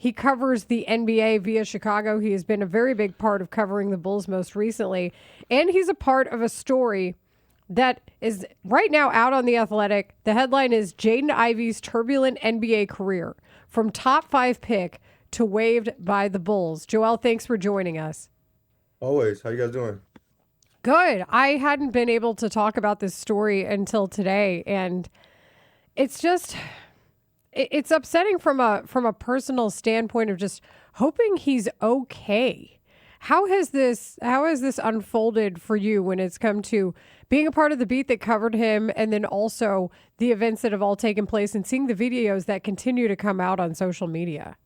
He covers the NBA via Chicago. He has been a very big part of covering the Bulls most recently. And he's a part of a story that is right now out on The Athletic. The headline is Jaden Ivey's turbulent NBA career, from top 5 pick to waived by the Bulls. Joel, thanks for joining us. Always. How you guys doing? Good. I hadn't been able to talk about this story until today, and it's just, it's upsetting from a personal standpoint of just hoping he's okay. How has this unfolded for you when it's come to being a part of the beat that covered him, and then also the events that have all taken place and seeing the videos that continue to come out on social media?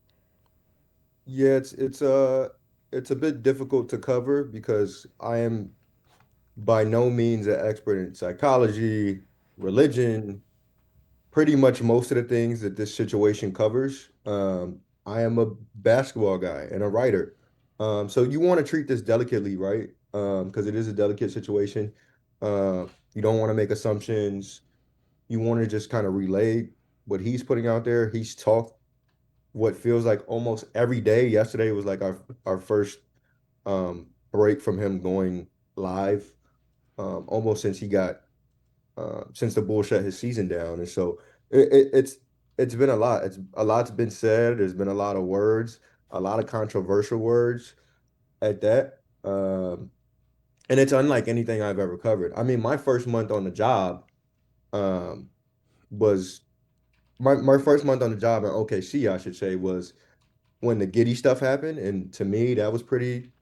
Yeah, it's a bit difficult to cover because I am by no means an expert in psychology, religion, pretty much most of the things that this situation covers. I am a basketball guy and a writer. So you want to treat this delicately, right? Because it is a delicate situation. You don't want to make assumptions. You want to just kind of relay what he's putting out there. He's talked what feels like almost every day. Yesterday was like our first break from him going live, almost since he got since the Bulls shut his season down. And so it's been a lot. It's a lot's been said. There's been a lot of words, a lot of controversial words at that. And it's unlike anything I've ever covered. I mean, my first month on the job um, was my first month on the job in OKC, I should say, was when the Getty stuff happened. And to me, that was pretty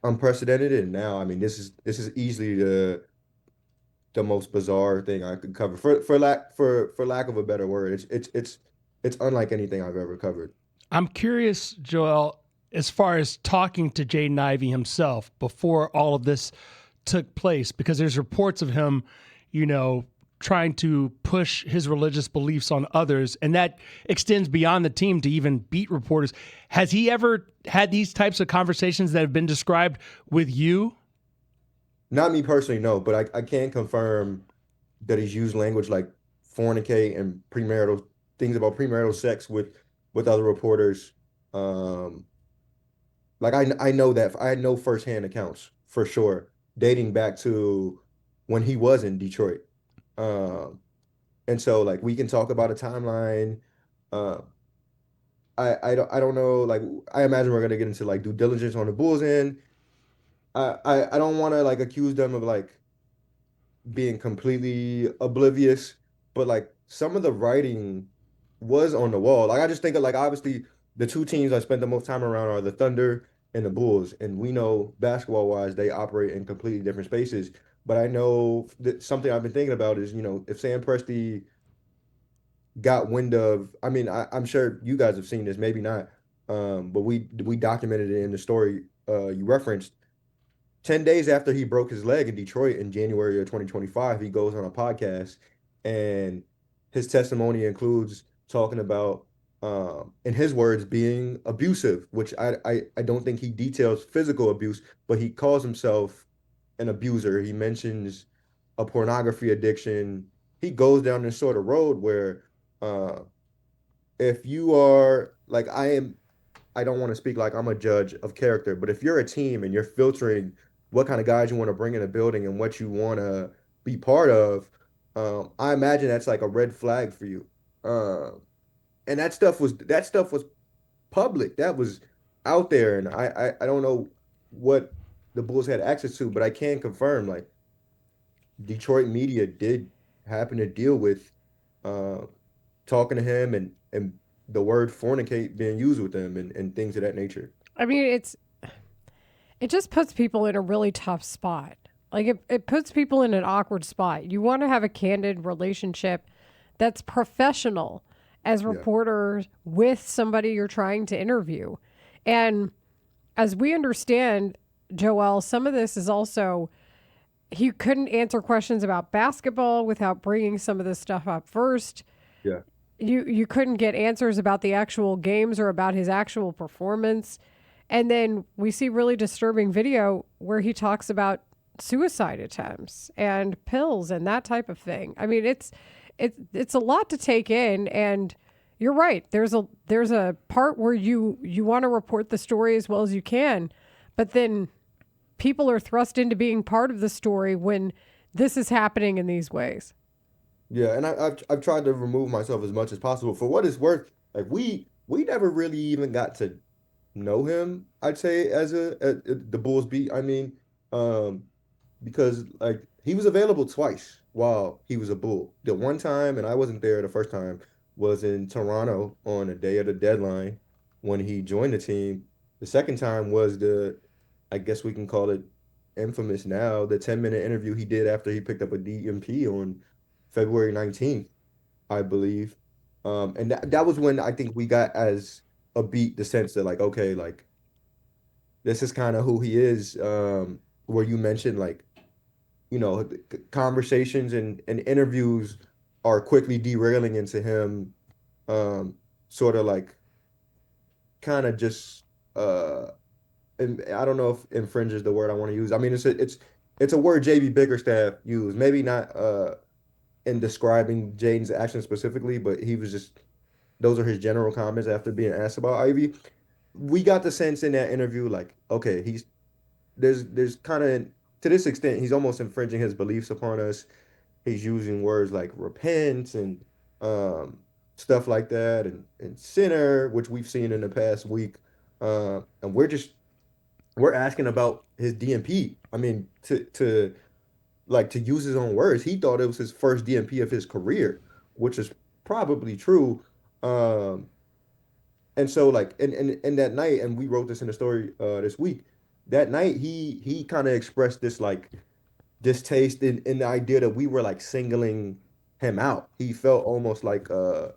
unprecedented. And now, I mean, this is easily the most bizarre thing I could cover for lack of a better word. It's unlike anything I've ever covered. I'm curious, Joel, as far as talking to Jaden Ivey himself before all of this took place, because there's reports of him, trying to push his religious beliefs on others, and that extends beyond the team to even beat reporters. Has he ever had these types of conversations that have been described with you? Not me personally, no, but I can confirm that he's used language like fornicate and premarital things about premarital sex with other reporters. Um, like I know that I know firsthand accounts for sure, dating back to when he was in Detroit. Um, and so like we can talk about a timeline. Uh, I don't know. Like I imagine we're gonna get into like due diligence on the Bulls end. I don't want to like accuse them of like being completely oblivious, but like some of the writing was on the wall. Like I just think of like obviously the two teams I spent the most time around are the Thunder and the Bulls, and we know basketball wise they operate in completely different spaces. But I know that something I've been thinking about is if Sam Presti got wind of, I mean I'm sure you guys have seen this, maybe not, but we documented it in the story you referenced. 10 days after he broke his leg in Detroit in January of 2025, he goes on a podcast and his testimony includes talking about, in his words, being abusive, which I don't think he details physical abuse, but he calls himself an abuser. He mentions a pornography addiction. He goes down this sort of road where uh, if you are like I don't want to speak like I'm a judge of character, but if you're a team and you're filtering what kind of guys you want to bring in a building and what you want to be part of, I imagine that's like a red flag for you. And that stuff was public. That was out there, and I don't know what the Bulls had access to, but I can confirm like Detroit media did happen to deal with uh, talking to him and the word fornicate being used with him and things of that nature. I mean, it just puts people in a really tough spot. Like it puts people in an awkward spot. You want to have a candid relationship that's professional as Yeah. reporters with somebody you're trying to interview. And as we understand, Joel, some of this is also he couldn't answer questions about basketball without bringing some of this stuff up first. Yeah. You couldn't get answers about the actual games or about his actual performance. And then we see really disturbing video where he talks about suicide attempts and pills and that type of thing. I mean, it's a lot to take in, and you're right. There's a part where you want to report the story as well as you can, but then people are thrust into being part of the story when this is happening in these ways. Yeah, and I've tried to remove myself as much as possible. For what it's worth, like we never really even got to know him, I'd say, as at the Bulls beat. I mean, um, because like he was available twice while he was a Bull. The one time, and I wasn't there the first time, was in Toronto on the day of the deadline when he joined the team. The second time was I guess we can call it infamous now, the 10-minute interview he did after he picked up a DMP on February 19th, I believe. And that was when I think we got as a beat the sense that like, okay, like this is kind of who he is. Where you mentioned like, conversations and interviews are quickly derailing into him, um, sort of like kind of just and I don't know if infringe is the word I want to use. I mean, it's a word JB Bickerstaff used, maybe not in describing Jaden's actions specifically, but he was just those are his general comments after being asked about Ivy. We got the sense in that interview, like, okay, there's kind of to this extent, he's almost infringing his beliefs upon us. He's using words like repent and um, stuff like that, and sinner, which we've seen in the past week. And we're asking about his DMP. I mean, to use his own words, he thought it was his first DMP of his career, which is probably true. Um, and so like in that night, and we wrote this in the story this week, that night he kind of expressed this like distaste in the idea that we were like singling him out. He felt almost like a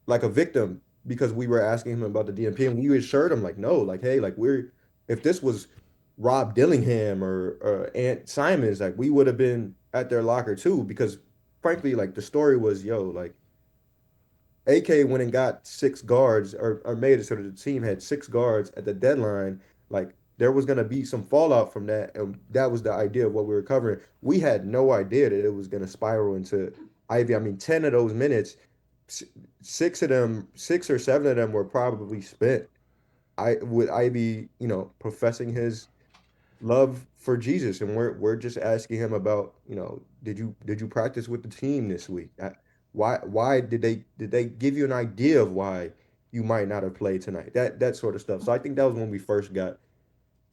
victim because we were asking him about the DMP, and we assured him like, no, like, hey, like if this was Rob Dillingham or Ant Simons, like we would have been at their locker too, because frankly, like the story was, yo, like AK went and got six guards or made it so that the team had six guards at the deadline. Like there was gonna be some fallout from that, and that was the idea of what we were covering. We had no idea that it was gonna spiral into Ivy. I mean, 10 of those minutes, six of them, six or seven of them were probably spent. With Ivy, professing his love for Jesus, and we're just asking him about, did you practice with the team this week? Why did they give you an idea of why you might not have played tonight? That sort of stuff. So I think that was when we first got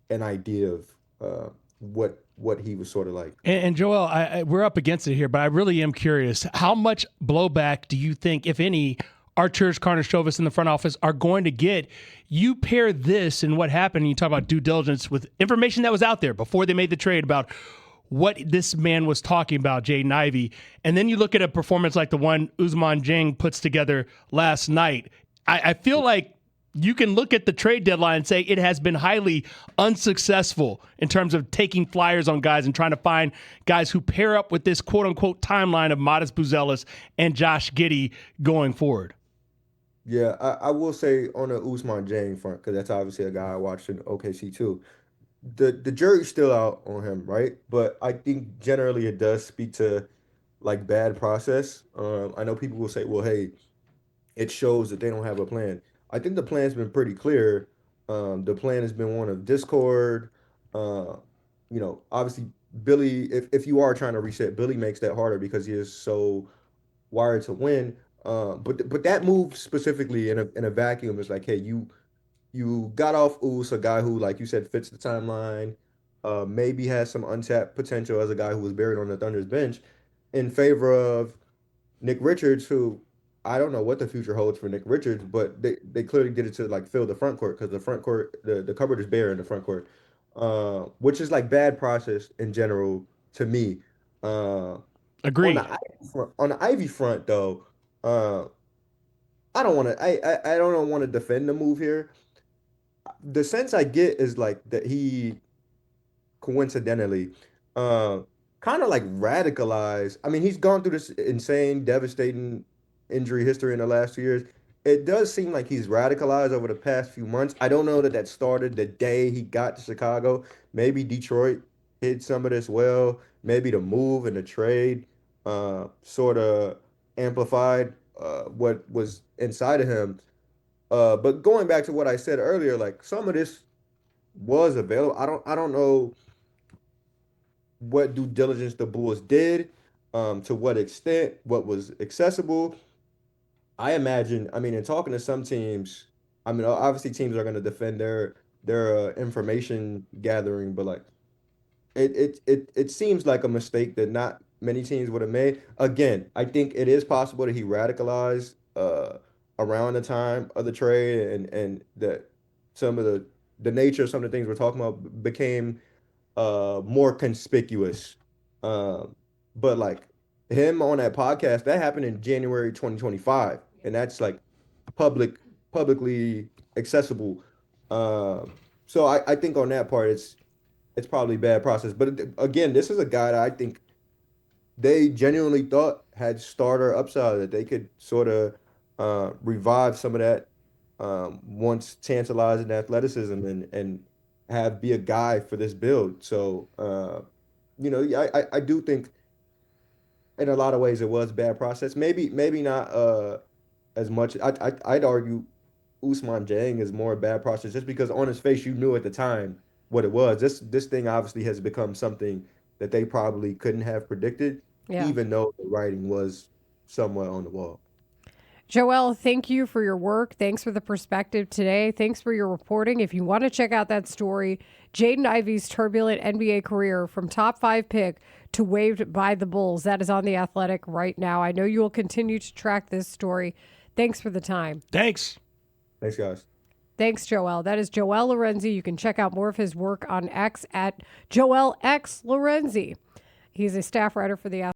an idea of what he was sort of like. And Joel, we're up against it here, but I really am curious. How much blowback do you think, if any, Archers, Karnisovas in the front office are going to get? You pair this and what happened, and you talk about due diligence with information that was out there before they made the trade about what this man was talking about, Jaden Ivey, and then you look at a performance like the one Ousmane Dieng puts together last night. I feel like you can look at the trade deadline and say it has been highly unsuccessful in terms of taking flyers on guys and trying to find guys who pair up with this quote-unquote timeline of Modest Buzelis and Josh Giddey going forward. Yeah, I will say on the Ousmane Dieng front, because that's obviously a guy I watched in OKC too. The jury's still out on him, right? But I think generally it does speak to like bad process. I know people will say, well, hey, it shows that they don't have a plan. I think the plan's been pretty clear. The plan has been one of discord. Uh, obviously Billy, if you are trying to reset, Billy makes that harder because he is so wired to win. But that move specifically in a vacuum is like, hey, you got off Oos, a guy who, like you said, fits the timeline, maybe has some untapped potential as a guy who was buried on the Thunder's bench, in favor of Nick Richards, who I don't know what the future holds for Nick Richards, but they clearly did it to like fill the front court because the front court, the cupboard is bare in the front court, which is like bad process in general to me. Uh, Agreed. On the Ivy front though, uh, I don't want to I don't want to defend the move here. The sense I get is like that he coincidentally, uh, kind of like radicalized. I mean, he's gone through this insane, devastating injury history in the last 2 years. It does seem like he's radicalized over the past few months. I don't know that started the day he got to Chicago. Maybe Detroit hid some of this well. Maybe the move and the trade sort of amplified what was inside of him. But going back to what I said earlier, like some of this was available. I don't know what due diligence the Bulls did, to what extent, what was accessible. I imagine, I mean, in talking to some teams, I mean, obviously teams are going to defend their information gathering, but like it seems like a mistake that not many teams would have made. Again, I think it is possible that he radicalized around the time of the trade, and that some of the nature of some of the things we're talking about became more conspicuous. Um, but like him on that podcast, that happened in January 2025, and that's like publicly accessible. So I think on that part, it's probably bad process. But again, this is a guy that I think they genuinely thought had starter upside, that they could sort of revive some of that, once tantalizing athleticism, and have be a guy for this build. So yeah, I do think in a lot of ways it was bad process. Maybe not as much. I'd argue Usman Jang is more bad process, just because on his face you knew at the time what it was. This thing obviously has become something that they probably couldn't have predicted, Yeah. even though the writing was somewhat on the wall. Joel, thank you for your work. Thanks for the perspective today. Thanks for your reporting. If you want to check out that story, Jaden Ivey's turbulent NBA career from top 5 pick to waived by the Bulls, that is on The Athletic right now. I know you will continue to track this story. Thanks for the time. Thanks. Thanks, guys. Thanks, Joel. That is Joel Lorenzi. You can check out more of his work on X at Joel X Lorenzi. He's a staff writer for The Athletic.